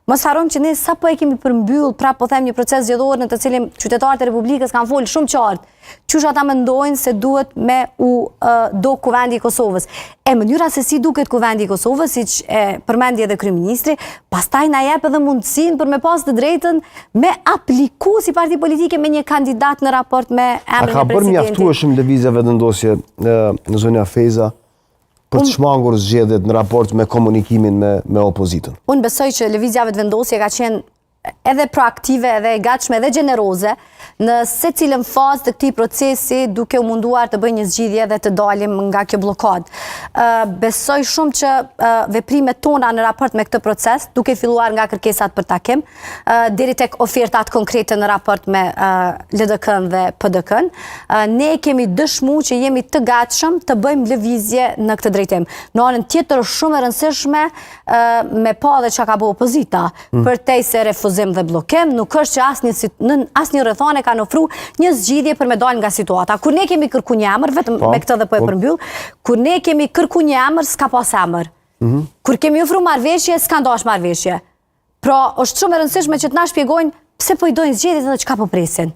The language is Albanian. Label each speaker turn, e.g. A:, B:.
A: Mos harrojmë që ne sapo e kemi përmbyll, prapë po them, një proces zgjedhor në të cilin qytetarët e Republikës kanë folë shumë qartë. Qysh ata mendojnë se duhet me do kuvendi i Kosovës. E mënyra se si duket kuvendi i Kosovës, siç e përmendi edhe kryeministri, pastaj na jep edhe mundësinë për me pas të drejtën me apliku si parti politike me një kandidat në raport me emrin e presidentit.
B: A ka bërë mjaftueshëm lëvizja vendosje në zonja Feza për të shmangur zgjedhjet në raport me komunikimin me opozitën?
A: Unë besoj që lëvizja vendosje ka qenë edhe proaktive, edhe e gatshme, edhe gjeneroze, në secilën fazë të këtij procesi, duke u munduar të bëjë një zgjidhje dhe të dalim nga kjo blokadë. Besoj shumë që veprimet tona në raport me këtë proces, duke filluar nga kërkesat për takim, deri tek ofertat konkrete në raport me LDK-n dhe PDK-n, ne kemi dëshmuar që jemi të gatshëm të bëjmë lëvizje në këtë drejtim. Në anën tjetër, shumë e rëndësishme me pa dhe çka ka bëu opozita, përtej se refuzim dhe blokim, nuk është që asnjë rrethane kanë ofru një zgjidhje për me dalë nga situata. Kur ne kemi kërku një emër, vetëm me këtë dhe po e përmbyll, kur ne kemi kërku një emër, s'ka pas emër. Kur kemi ofru marrëveshje, s'ka ndash marrëveshje. Pra, është shumë e rëndësishme që të na shpjegojnë pse po i dojnë zgjedhjet dhe çka po presin.